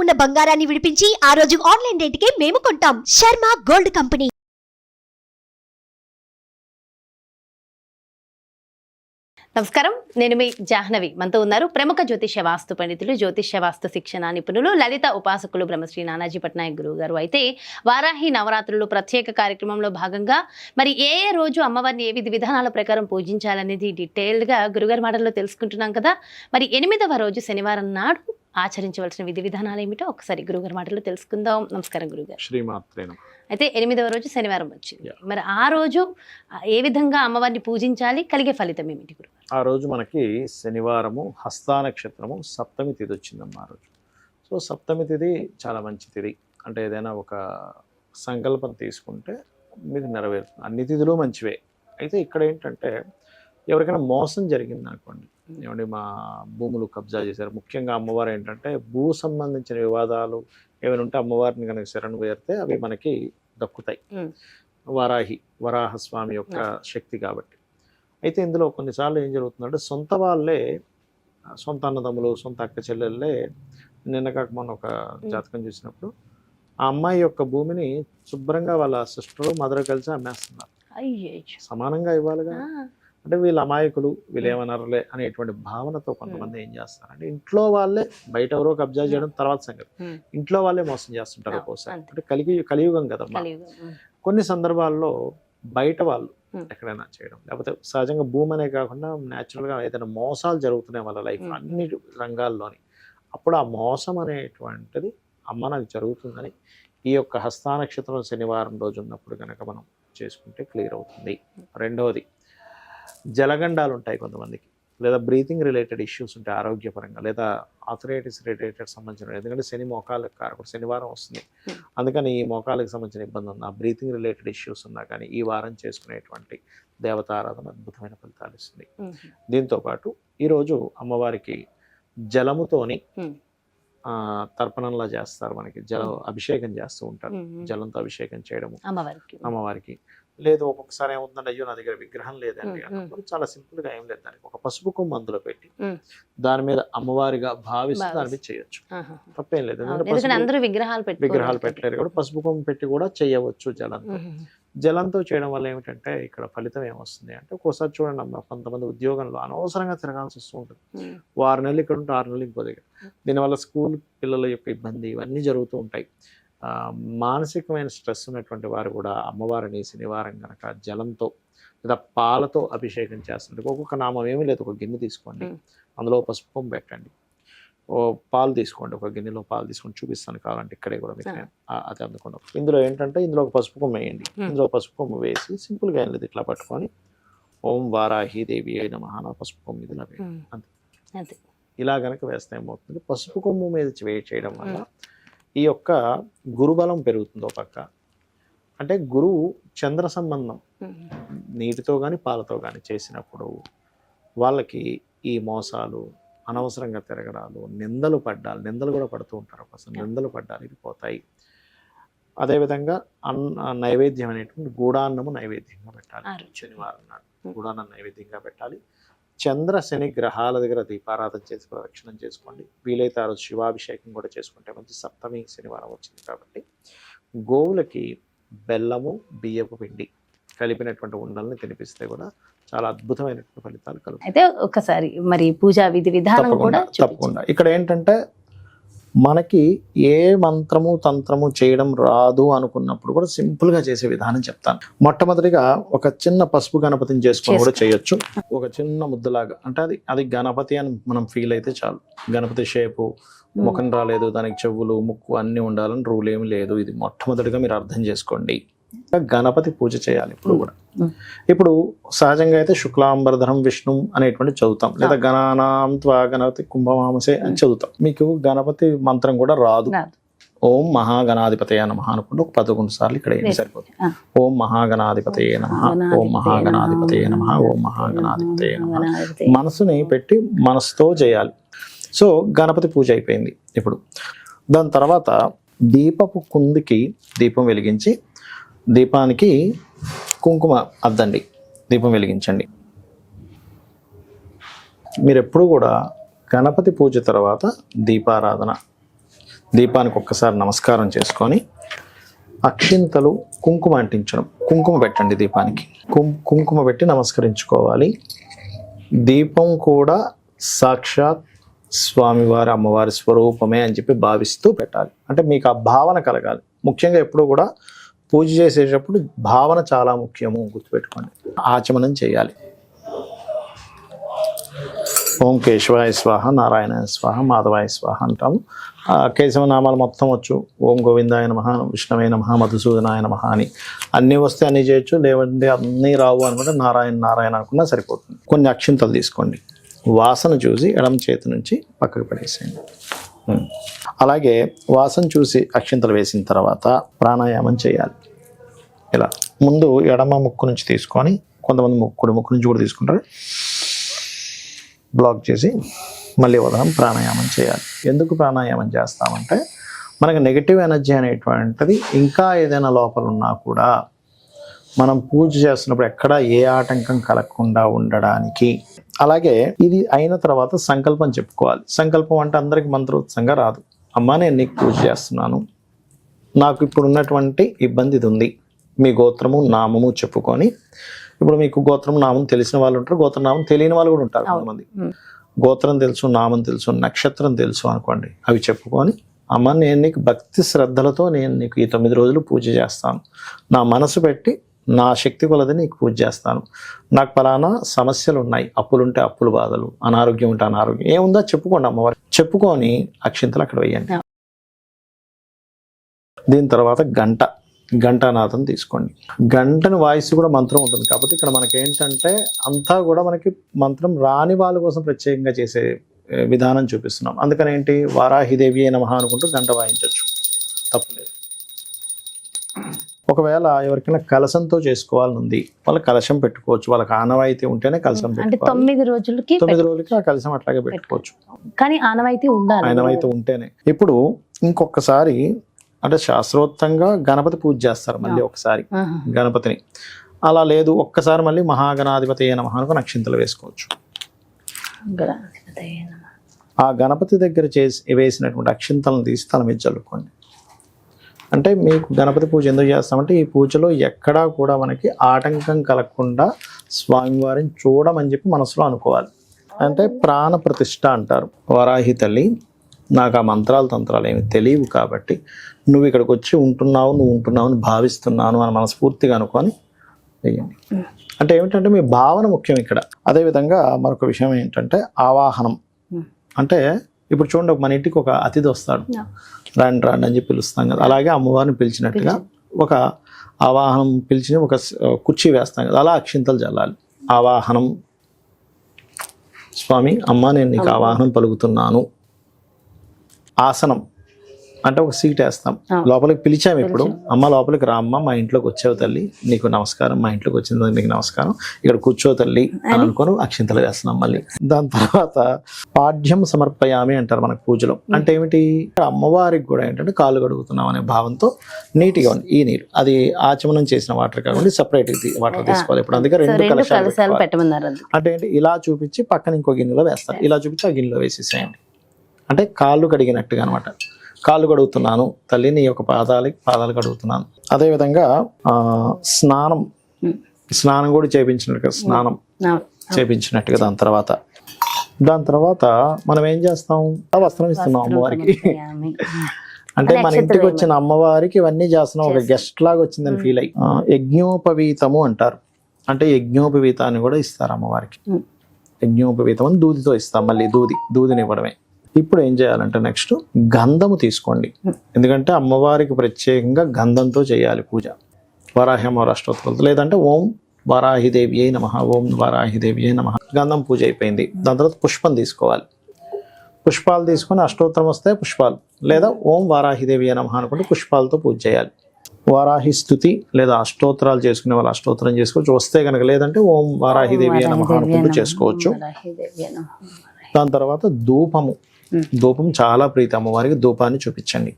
ఉన్న బంగారాన్ని విడిపించి ఆ రోజు ఆన్లైన్ రేటుకే మేము కొంటాం. Sharma gold company. నమస్కారం, నేను మీ జాహ్నవి. మనతో ఉన్నారు ప్రముఖ జ్యోతిష్య వాస్తు పండితులు, జ్యోతిష్య వాస్తు శిక్షణ నిపుణులు, లలిత ఉపాసకులు బ్రహ్మశ్రీ నానాజీ పట్నాయక్ గురువు గారు. అయితే వారాహి నవరాత్రులు ప్రత్యేక కార్యక్రమంలో భాగంగా మరి ఏ రోజు అమ్మవారిని ఏ విధి విధానాల ప్రకారం పూజించాలనేది డీటెయిల్డ్గా గురుగారి మాటల్లో తెలుసుకుంటున్నాం కదా. మరి 8వ రోజు శనివారం నాడు ఆచరించవలసిన విధి విధానాలు ఏమిటో ఒకసారి గురుగారి మాటల్లో తెలుసుకుందాం. నమస్కారం గురుగారు. శ్రీమాత్రే నమః. అయితే 8వ రోజు శనివారం వచ్చింది. మరి ఆ రోజు ఏ విధంగా అమ్మవారిని పూజించాలి, కలిగే ఫలితం ఏమిటి గురుగారు? ఆ రోజు మనకి శనివారము, హస్తా నక్షత్రము, సప్తమి తిథి వచ్చిందమ్మా ఆ రోజు. సో సప్తమి తిథి చాలా మంచి తిథి. అంటే ఏదైనా ఒక సంకల్పం తీసుకుంటే మీకు నెరవేరుతుంది. అన్ని తిథులు మంచివే. అయితే ఇక్కడ ఏంటంటే ఎవరికైనా మోసం జరిగింది అనుకోండి, ఏమంటే మా భూములు కబ్జా చేశారు, ముఖ్యంగా అమ్మవారు ఏంటంటే భూ సంబంధించిన వివాదాలు ఏమైనా ఉంటే అమ్మవారిని కనుక శరణు వేరితే అవి మనకి దక్కుతాయి. వరాహస్వామి యొక్క శక్తి కాబట్టి. అయితే ఇందులో కొన్నిసార్లు ఏం జరుగుతుందంటే సొంత వాళ్ళే, సొంత అన్నదమ్ములు, సొంత అక్క చెల్లెళ్ళే, నిన్న కాక మొన్న ఒక జాతకం చూసినప్పుడు ఆ అమ్మాయి యొక్క భూమిని శుభ్రంగా వాళ్ళ సిస్టర్ మదర్ కలిసి అమ్మేస్తున్నారు. సమానంగా ఇవ్వాలిగా. అంటే వీళ్ళ అమాయకులు, వీళ్ళు ఏమన్నారులే అనేటువంటి భావనతో కొంతమంది ఏం చేస్తారంటే ఇంట్లో వాళ్ళే, బయట ఎవరో కబ్జా చేయడం తర్వాత సంగతి, ఇంట్లో వాళ్ళే మోసం చేస్తుంటారు ఒక్కోసారి. అంటే కలియుగం కదమ్మా. కొన్ని సందర్భాల్లో బయట వాళ్ళు ఎక్కడైనా చేయడం, లేకపోతే సహజంగా భూమి అనే కాకుండా న్యాచురల్గా ఏదైనా మోసాలు జరుగుతున్నాయి వాళ్ళ లైఫ్ అన్ని రంగాల్లోని. అప్పుడు ఆ మోసం అనేటువంటిది అమ్మ నాకు జరుగుతుందని ఈ యొక్క హస్తా నక్షత్రం శనివారం రోజు ఉన్నప్పుడు కనుక మనం చేసుకుంటే క్లియర్ అవుతుంది. రెండవది, జలగండాలు ఉంటాయి కొంతమందికి, లేదా బ్రీతింగ్ రిలేటెడ్ ఇష్యూస్ ఉంటాయి ఆరోగ్యపరంగా, లేదా ఆథరైటిస్ రిలేటెడ్ సంబంధించిన, ఎందుకంటే శని మోకాళ్ళకి కారకుడు, శనివారం వస్తుంది, అందుకని ఈ మోకాళ్ళకి సంబంధించిన ఇబ్బంది ఉన్నా, బ్రీతింగ్ రిలేటెడ్ ఇష్యూస్ ఉన్నా కానీ ఈ వారం చేసుకునేటువంటి దేవతారాధన అద్భుతమైన ఫలితాలు ఇస్తుంది. దీంతోపాటు ఈరోజు అమ్మవారికి జలముతోని తర్పణంలా చేస్తారు, మనకి అభిషేకం చేస్తూ ఉంటారు. జలంతో అభిషేకం చేయడము అమ్మవారికి. లేదు ఒక్కొక్కసారి ఏమవుతుందంటే అయ్యో నా దగ్గర విగ్రహం లేదండి అన్నప్పుడు చాలా సింపుల్ గా ఏం లేదు, దానికి ఒక పసుపు కొమ్ము అందులో పెట్టి దాని మీద అమ్మవారిగా భావిస్తూ దాని మీద చేయొచ్చు, తప్పేం లేదు. విగ్రహాలు పెట్టలేరు కాబట్టి పసుపు కొమ్ము పెట్టి కూడా చేయవచ్చు. జలంతో చేయడం వల్ల ఏమిటంటే ఇక్కడ ఫలితం ఏమొస్తుంది అంటే, ఒక్కోసారి చూడండి అమ్మ, కొంతమంది ఉద్యోగంలో అనవసరంగా తిరగాల్సి వస్తూ ఉంటుంది. 6 నెలలు ఇక్కడ ఉంటే 6 నెలలు ఇంకో దగ్గర. దీనివల్ల స్కూల్ పిల్లల యొక్క ఇబ్బంది ఇవన్నీ జరుగుతూ ఉంటాయి. మానసికమైన స్ట్రెస్ ఉన్నటువంటి వారు కూడా అమ్మవారిని శనివారం కనుక జలంతో లేదా పాలతో అభిషేకం చేస్తుంటారు. ఒక్కొక్క నామం ఏమీ లేదు, ఒక గిన్నె తీసుకోండి, అందులో పసుపు కొమ్ము పెట్టండి, పాలు తీసుకోండి, ఒక గిన్నెలో పాలు తీసుకొని చూపిస్తాను కావాలంటే ఇక్కడే కూడా మీకు అది అందుకోండి. ఇందులో ఏంటంటే ఇందులో ఒక పసుపు కొమ్ము వేయండి, ఇందులో పసుపు కొమ్ము వేసి సింపుల్గా ఏం లేదు ఇట్లా పట్టుకొని ఓం వారాహి దేవి అయిన మహానా పసుపు కొమ్ము ఇదిలా వేయండి అంతే. ఇలా కనుక వేస్తే ఏమవుతుంది, పసుపు కొమ్ము మీద చేయడం వల్ల ఈ యొక్క గురుబలం పెరుగుతుందో పక్క. అంటే గురువు చంద్ర సంబంధం నీటితో కానీ పాలతో కానీ చేసినప్పుడు వాళ్ళకి ఈ మోసాలు, అనవసరంగా తిరగడాలు, నిందలు కూడా పడుతూ ఉంటారు. అసలు నిందలు పడ్డాలు ఇవి పోతాయి. అదేవిధంగా నైవేద్యం అనేటువంటి గూడాన్నము నైవేద్యంగా పెట్టాలి. శనివారం నాడు గూడాన్నం నైవేద్యంగా పెట్టాలి. చంద్ర శని గ్రహాల దగ్గర దీపారాధన చేసి ప్రదక్షిణం చేసుకోండి. వీలైతే ఆ రోజు శివాభిషేకం కూడా చేసుకుంటే మంచి. సప్తమి శనివారం వచ్చింది కాబట్టి గోవులకి బెల్లము, బియ్యపు పిండి కలిపినటువంటి ఉండల్ని తినిపిస్తే కూడా చాలా అద్భుతమైనటువంటి ఫలితాలు కలుగుతాయి. అయితే ఒకసారి మరి పూజా విధి విధానం కూడా తప్పకుండా. ఇక్కడ ఏంటంటే మనకి ఏ మంత్రము తంత్రము చేయడం రాదు అనుకున్నప్పుడు కూడా సింపుల్ గా చేసే విధానం చెప్తాను. మొట్టమొదటిగా ఒక చిన్న పసుపు గణపతిని చేసుకొని కూడా చేయొచ్చు. ఒక చిన్న ముద్దలాగా, అంటే అది గణపతి అని మనం ఫీల్ అయితే చాలు. గణపతి షేపు, ముఖం రాలేదు, దానికి చెవులు, ముక్కు అన్ని ఉండాలని రూల్ ఏమి లేదు. ఇది మొట్టమొదటిగా మీరు అర్థం చేసుకోండి. గణపతి పూజ చేయాలి ఇప్పుడు కూడా. ఇప్పుడు సహజంగా అయితే శుక్లాంబరధరం విష్ణు అనేటువంటి చదువుతాం, లేదా గణానాం త్వా గణపతి కుంభమామసే అని చదువుతాం. మీకు గణపతి మంత్రం కూడా రాదు. ఓం మహాగణాధిపతయ నమః అనుకుంటే ఒక 11 సార్లు ఇక్కడ ఏం సరిపోతుంది. ఓం మహాగణాధిపతయ నమః, ఓం మహాగణాధిపతయ నమః, ఓం మహాగణాధిపతయ నమః. మనసుని పెట్టి మనసుతో చేయాలి. సో గణపతి పూజ అయిపోయింది. ఇప్పుడు దాని తర్వాత దీపపు కుందికి దీపం వెలిగించి దీపానికి కుంకుమ అద్దండి, దీపం వెలిగించండి. మీరు ఎప్పుడు కూడా గణపతి పూజ తర్వాత దీపారాధన దీపానికి ఒక్కసారి నమస్కారం చేసుకొని అక్షింతలు కుంకుమ అంటించడం, కుంకుమ పెట్టండి దీపానికి, కుంకుమ పెట్టి నమస్కరించుకోవాలి. దీపం కూడా సాక్షాత్ స్వామివారి అమ్మవారి స్వరూపమే అని చెప్పి భావిస్తూ పెట్టాలి. అంటే మీకు ఆ భావన కలగాలి. ముఖ్యంగా ఎప్పుడు కూడా పూజ చేసేటప్పుడు భావన చాలా ముఖ్యము, గుర్తుపెట్టుకోండి. ఆచమనం చేయాలి. ఓం కేశవాయ స్వాహ, నారాయణాయ స్వాహ, మాధవాయ స్వాహ అంటాము. కేశవనామాలు మొత్తం వచ్చు. ఓం గోవిందాయ నమః, విష్ణవే నమః, మధుసూదనాయ నమః అని. అన్నీ వస్తే అన్నీ చేయొచ్చు, లేవంటే అన్నీ రావు అనుకుంటే నారాయణ నారాయణ అనుకున్నా సరిపోతుంది. కొన్ని అక్షింతలు తీసుకోండి, వాసన చూసి ఎడమ చేతి నుంచి పక్కకు పడేసేయండి. అలాగే వాసన చూసి అక్షింతలు వేసిన తర్వాత ప్రాణాయామం చేయాలి. ఇలా ముందు ఎడమ ముక్కు నుంచి తీసుకొని, కొంతమంది ముక్కు నుంచి కూడా తీసుకుంటారు, బ్లాక్ చేసి మళ్ళీ వదనం ప్రాణాయామం చేయాలి. ఎందుకు ప్రాణాయామం చేస్తామంటే మనకి నెగిటివ్ ఎనర్జీ అనేటువంటిది ఇంకా ఏదైనా లోపల ఉన్నా కూడా మనం పూజ చేస్తున్నప్పుడు ఎక్కడ ఏ ఆటంకం కలగకుండా ఉండడానికి. అలాగే ఇది అయిన తర్వాత సంకల్పం చెప్పుకోవాలి. సంకల్పం అంటే అందరికి మంత్రోత్సంగా రాదు. అమ్మా నేను నీకు పూజ చేస్తున్నాను, నాకు ఇప్పుడు ఉన్నటువంటి ఇబ్బంది ఇది ఉంది, మీ గోత్రము నామము చెప్పుకొని. ఇప్పుడు మీకు గోత్రం నామం తెలిసిన వాళ్ళు ఉంటారు, గోత్ర నామం తెలియని వాళ్ళు కూడా ఉంటారు కొంతమంది. గోత్రం తెలుసు, నామం తెలుసు, నక్షత్రం తెలుసు అనుకోండి, అవి చెప్పుకొని అమ్మ నేను నీకు భక్తి శ్రద్ధలతో నేను నీకు ఈ 9 రోజులు పూజ చేస్తాను, నా మనసు పెట్టి నా శక్తి కొలది నీకు పూజ చేస్తాను, నాకు పలానా సమస్యలు ఉన్నాయి, అప్పులుంటే అప్పులు బాధలు, అనారోగ్యం ఉంటే అనారోగ్యం, ఏముందో చెప్పుకోండి అమ్మవారు. చెప్పుకొని అక్షింతలు అక్కడ వేయండి. దీని తర్వాత గంటానాథం తీసుకోండి. గంటను వాయిస్ కూడా మంత్రం ఉంటుంది. కాకపోతే ఇక్కడ మనకి ఏంటంటే అంతా కూడా మనకి మంత్రం రాని వాళ్ళ కోసం ప్రత్యేకంగా చేసే విధానం చూపిస్తున్నాం. అందుకని ఏంటి, వారాహిదేవి నమః అనుకుంటూ గంట వాయించవచ్చు, తప్పులేదు. ఒకవేళ ఎవరికైనా కలశంతో చేసుకోవాలని ఉంది, వాళ్ళ కలశం పెట్టుకోవచ్చు. వాళ్ళకి ఆనవాయితీ ఉంటేనే కలశం పెట్టుకోవాలి. 9 రోజులకి ఆ కలశం అట్లాగే పెట్టుకోవచ్చు, కానీ ఆనవాయితీ ఉండాలి. ఆనవాయితీ ఉంటేనే. ఇప్పుడు ఇంకొకసారి అంటే శాస్త్రోక్తంగా గణపతి పూజ చేస్తారు మళ్ళీ ఒకసారి గణపతిని. అలా లేదు, ఒక్కసారి మళ్ళీ మహాగణాధిపతి నమః అనుకుని అక్షింతలు వేసుకోవచ్చు. ఆ గణపతి దగ్గర వేసినటువంటి అక్షింతలను తీసి తల మీద చల్లుకోండి. అంటే మీకు గణపతి పూజ ఎందుకు చేస్తామంటే ఈ పూజలో ఎక్కడా కూడా మనకి ఆటంకం కలగకుండా స్వామివారిని చూడమని చెప్పి మనసులో అనుకోవాలి. అంటే ప్రాణ ప్రతిష్ఠ అంటారు. వరాహి తల్లి నాకు ఆ మంత్రాలు తంత్రాలు ఏమి తెలియవు కాబట్టి నువ్వు ఇక్కడికి వచ్చి ఉంటున్నావు, నువ్వు ఉంటున్నావు అని భావిస్తున్నాను అని మనస్ఫూర్తిగా అనుకొని వేయండి. అంటే ఏమిటంటే మీ భావన ముఖ్యం ఇక్కడ. అదేవిధంగా మరొక విషయం ఏంటంటే ఆవాహనం. అంటే ఇప్పుడు చూడండి, మన ఇంటికి ఒక అతిథి వస్తాడు, రాండి రాండి అని చెప్పి పిలుస్తాం కదా, అలాగే అమ్మవారిని పిలిచినట్టుగా ఒక ఆవాహనం పిలిచి ఒక కుర్చీ వేస్తాం కదా, అలా అక్షింతలు చల్లాలి. ఆవాహనం, స్వామి అమ్మ నేను నీకు ఆవాహనం పలుకుతున్నాను. ఆసనం అంటే ఒక సీట్ వేస్తాం, లోపలికి పిలిచాము. ఇప్పుడు అమ్మ లోపలికి రా అమ్మ, మా ఇంట్లోకి వచ్చావు తల్లి, నీకు నమస్కారం, మా ఇంట్లోకి వచ్చిన నీకు నమస్కారం, ఇక్కడ కూర్చో తల్లి అని అనుకొని అక్షింతలు వేస్తున్నాం మళ్ళీ. దాని తర్వాత పాఠ్యం సమర్పయామి అంటారు మనకు పూజలో. అంటే ఏమిటి, అమ్మవారికి కూడా ఏంటంటే కాళ్ళు కడుగుతున్నాం అనే భావంతో నీట్గా ఉంది ఈ నీరు. అది ఆచమనం చేసిన వాటర్ కాకుండా సపరేట్ వాటర్ తీసుకోవాలి. ఇప్పుడు అందుకే 2 కలశాలు పెట్టమన్నారు. అంటే ఏంటి, ఇలా చూపించి పక్కన ఇంకో గిన్నెలో వేస్తారు, ఇలా చూపించి ఆ గిన్నెలో వేసేసేయండి. అంటే కాళ్ళు కడిగినట్టుగా అనమాట. కాళ్ళు కడుగుతున్నాను తల్లి, నీ యొక్క పాదాలు కడుగుతున్నాను. అదేవిధంగా స్నానం కూడా చేయించినట్టుగా, స్నానం చేయించినట్టుగా. దాని తర్వాత మనం ఏం చేస్తాం, వస్త్రం ఇస్తున్నాం అమ్మవారికి. అంటే మన ఇంటికి వచ్చిన అమ్మవారికి ఇవన్నీ చేస్తున్నాం, ఒక గెస్ట్ లాగా వచ్చిందని ఫీల్ అయ్యి. యజ్ఞోపవీతము అంటారు. అంటే యజ్ఞోపవీతాన్ని కూడా ఇస్తారు అమ్మవారికి. యజ్ఞోపవీతం అని దూదితో ఇస్తాం, మళ్ళీ దూదిని ఇవ్వడమే. ఇప్పుడు ఏం చేయాలంటే నెక్స్ట్ గంధము తీసుకోండి. ఎందుకంటే అమ్మవారికి ప్రత్యేకంగా గంధంతో చేయాలి పూజ. వరాహి అమ్మవారి అష్టోత్తరాలతో, లేదంటే ఓం వరాహిదేవి నమః, ఓం వరాహిదేవి నమః. గంధం పూజ అయిపోయింది. దాని తర్వాత పుష్పం తీసుకోవాలి. పుష్పాలు తీసుకొని అష్టోత్తరం వస్తే పుష్పాలు, లేదా ఓం వరాహిదేవి నమః అనుకుంటే పుష్పాలతో పూజ చేయాలి. వారాహి స్తుతి లేదా అష్టోత్తరాలు చేసుకునే వాళ్ళు అష్టోత్తరం చేసుకోవచ్చు, వస్తే కనుక. లేదంటే ఓం వరాహిదేవి నమః అనుకుంటూ చేసుకోవచ్చు. దాని తర్వాత ధూపం చాలా ప్రీతి అమ్మవారికి, ధూపాన్ని చూపించండి.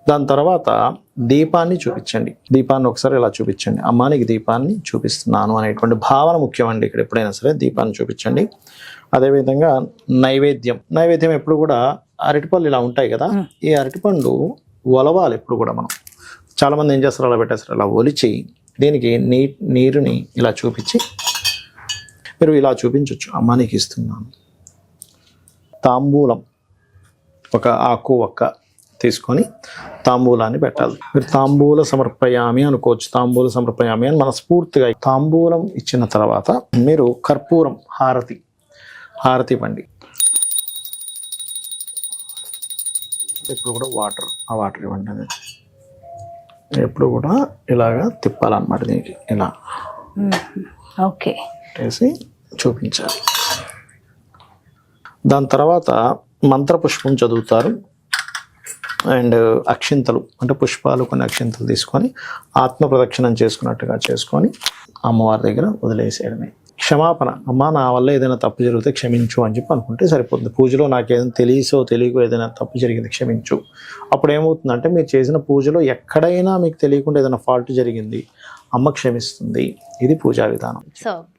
దాని తర్వాత దీపాన్ని చూపించండి. దీపాన్ని ఒకసారి ఇలా చూపించండి. అమ్మా నీకు దీపాన్ని చూపిస్తున్నాను అనేటువంటి భావన ముఖ్యమండి. ఇక్కడ ఎప్పుడైనా సరే దీపాన్ని చూపించండి. అదేవిధంగా నైవేద్యం ఎప్పుడు కూడా అరటిపళ్ళు ఇలా ఉంటాయి కదా, ఈ అరటిపండు ఒలవాలి ఎప్పుడు కూడా. మనం చాలామంది ఏం చేస్తారు, అలా పెట్టేస్తారు. అలా ఒలిచి దీనికి నీరుని ఇలా చూపించి మీరు ఇలా చూపించవచ్చు. అమ్మా నీకు ఇస్తున్నాను. తాంబూలం ఒక ఆకు ఒక్క తీసుకొని తాంబూలాన్ని పెట్టాలి. మీరు తాంబూల సమర్పయామి అనుకోవచ్చు. తాంబూల సమర్పయామి అని మనస్ఫూర్తిగా తాంబూలం ఇచ్చిన తర్వాత మీరు కర్పూరం హారతి ఇవ్వండి. ఇప్పుడు కూడా ఆ వాటర్ ఇవ్వండి. అది ఎప్పుడు కూడా ఇలాగా తిప్పాలన్నమాట. దీనికి ఇలా ఓకే వేసి చూపించాలి. దాని తర్వాత మంత్రపుష్పం చదువుతారు. అండ్ అక్షింతలు అంటే పుష్పాలు, కొన్ని అక్షింతలు తీసుకొని ఆత్మ ప్రదక్షిణం చేసుకున్నట్టుగా చేసుకొని అమ్మవారి దగ్గర వదిలేసేయడమే. క్షమాపణ, అమ్మ నా వల్ల ఏదైనా తప్పు జరిగితే క్షమించు అని చెప్పి అనుకుంటే సరిపోతుంది. పూజలో నాకు ఏదైనా తెలియకో ఏదైనా తప్పు జరిగింది క్షమించు. అప్పుడు ఏమవుతుందంటే మీరు చేసిన పూజలో ఎక్కడైనా మీకు తెలియకుండా ఏదైనా ఫాల్ట్ జరిగింది, అమ్మ క్షమిస్తుంది. ఇది పూజా విధానం.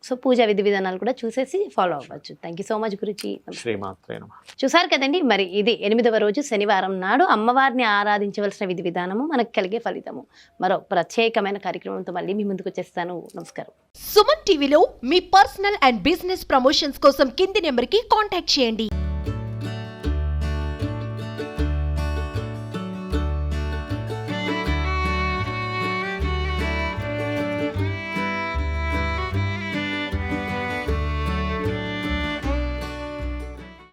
సో పూజా విధి విధానాలు కూడా చూసేసి ఫాలో అవ్వచ్చు. Thank you so much Guruji. శ్రీమాత్రే నమః. చూసారు కదండి, మరి ఇది 8వ రోజు శనివారం నాడు అమ్మవారిని ఆరాధించవలసిన విధి విధానము, మనకు కలిగే ఫలితము. మరో ప్రత్యేకమైన కార్యక్రమంతో మళ్ళీ మీ ముందుకు వచ్చేస్తాను. నమస్కారం. సుమన్ టీవీలో మీ పర్సనల్ అండ్ బిజినెస్ ప్రమోషన్స్ కోసం కింది నెంబర్కి కాంటాక్ట్ చేయండి.